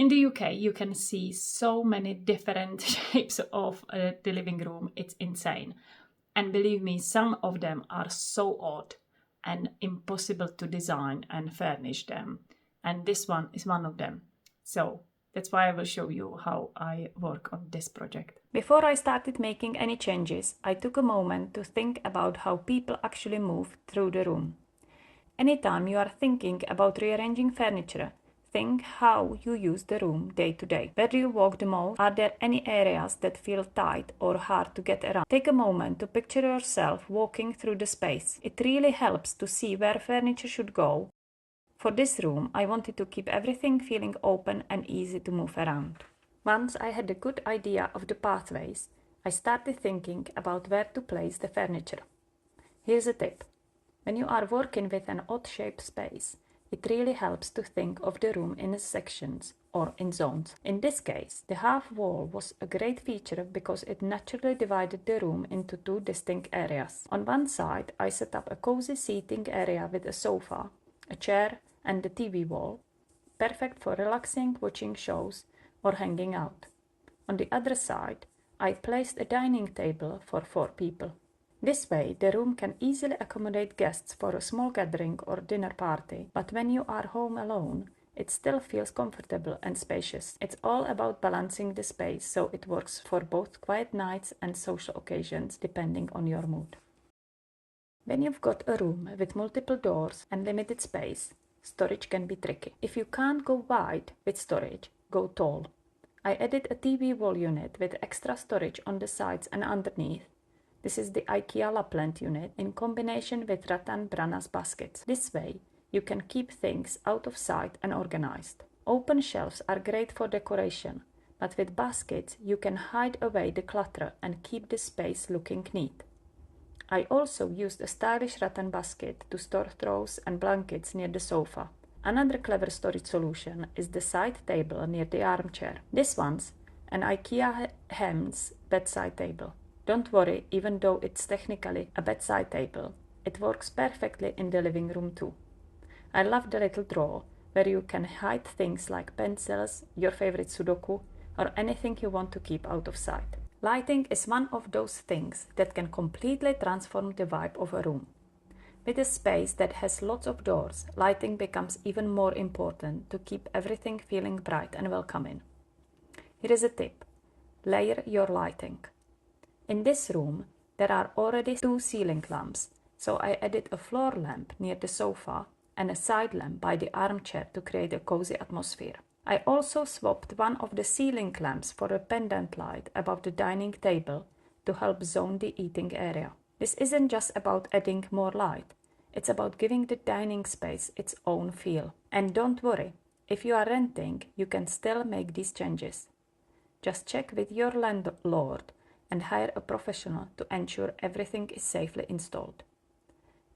In the UK, you can see so many different shapes of the living room. It's insane. And believe me, some of them are so odd and impossible to design and furnish them. And this one is one of them. So that's why I will show you how I work on this project. Before I started making any changes, I took a moment to think about how people actually move through the room. Anytime you are thinking about rearranging furniture, think how you use the room day to day. Where do you walk the most? Are there any areas that feel tight or hard to get around? Take a moment to picture yourself walking through the space. It really helps to see where furniture should go. For this room, I wanted to keep everything feeling open and easy to move around. Once I had a good idea of the pathways, I started thinking about where to place the furniture. Here's a tip. When you are working with an odd-shaped space, it really helps to think of the room in sections or in zones. In this case, the half wall was a great feature because it naturally divided the room into two distinct areas. On one side, I set up a cozy seating area with a sofa, a chair, and the TV wall, perfect for relaxing, watching shows, or hanging out. On the other side, I placed a dining table for 4 people. This way, the room can easily accommodate guests for a small gathering or dinner party, but when you are home alone, it still feels comfortable and spacious. It's all about balancing the space so it works for both quiet nights and social occasions, depending on your mood. When you've got a room with multiple doors and limited space, storage can be tricky. If you can't go wide with storage, go tall. I added a TV wall unit with extra storage on the sides and underneath. This is the IKEA Lapland unit in combination with rattan branas baskets. This way, you can keep things out of sight and organized. Open shelves are great for decoration, but with baskets, you can hide away the clutter and keep the space looking neat. I also used a stylish rattan basket to store throws and blankets near the sofa. Another clever storage solution is the side table near the armchair. This one's an IKEA Hems bedside table. Don't worry, even though it's technically a bedside table, it works perfectly in the living room too. I love the little drawer where you can hide things like pencils, your favorite Sudoku, or anything you want to keep out of sight. Lighting is one of those things that can completely transform the vibe of a room. With a space that has lots of doors, lighting becomes even more important to keep everything feeling bright and welcoming. Here is a tip. Layer your lighting. In this room, there are already 2 ceiling lamps, so I added a floor lamp near the sofa and a side lamp by the armchair to create a cozy atmosphere. I also swapped one of the ceiling lamps for a pendant light above the dining table to help zone the eating area. This isn't just about adding more light, it's about giving the dining space its own feel. And don't worry, if you are renting, you can still make these changes. Just check with your landlord and hire a professional to ensure everything is safely installed.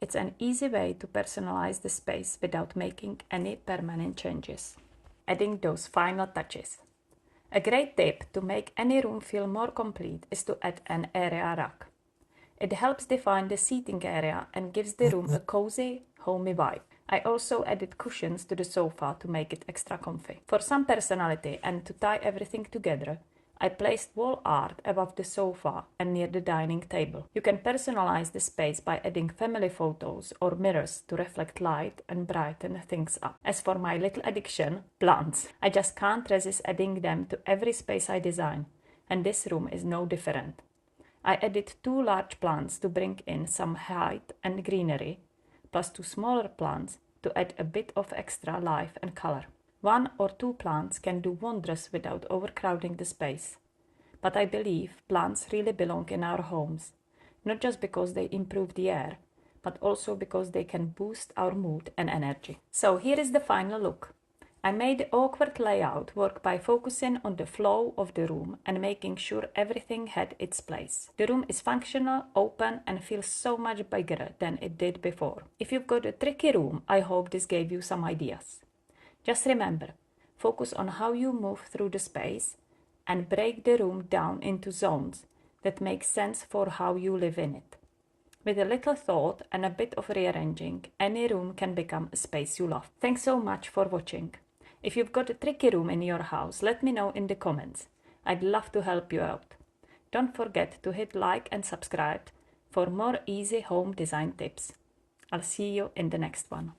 It's an easy way to personalize the space without making any permanent changes. Adding those final touches. A great tip to make any room feel more complete is to add an area rack. It helps define the seating area and gives the room a cozy, homey vibe. I also added cushions to the sofa to make it extra comfy. For some personality and to tie everything together, I placed wall art above the sofa and near the dining table. You can personalize the space by adding family photos or mirrors to reflect light and brighten things up. As for my little addiction, plants, I just can't resist adding them to every space I design, and this room is no different. I added 2 large plants to bring in some height and greenery, plus 2 smaller plants to add a bit of extra life and color. 1 or 2 plants can do wonders without overcrowding the space. But I believe plants really belong in our homes, not just because they improve the air, but also because they can boost our mood and energy. So here is the final look. I made the awkward layout work by focusing on the flow of the room and making sure everything had its place. The room is functional, open, and feels so much bigger than it did before. If you've got a tricky room, I hope this gave you some ideas. Just remember, focus on how you move through the space and break the room down into zones that make sense for how you live in it. With a little thought and a bit of rearranging, any room can become a space you love. Thanks so much for watching. If you've got a tricky room in your house, let me know in the comments. I'd love to help you out. Don't forget to hit like and subscribe for more easy home design tips. I'll see you in the next one.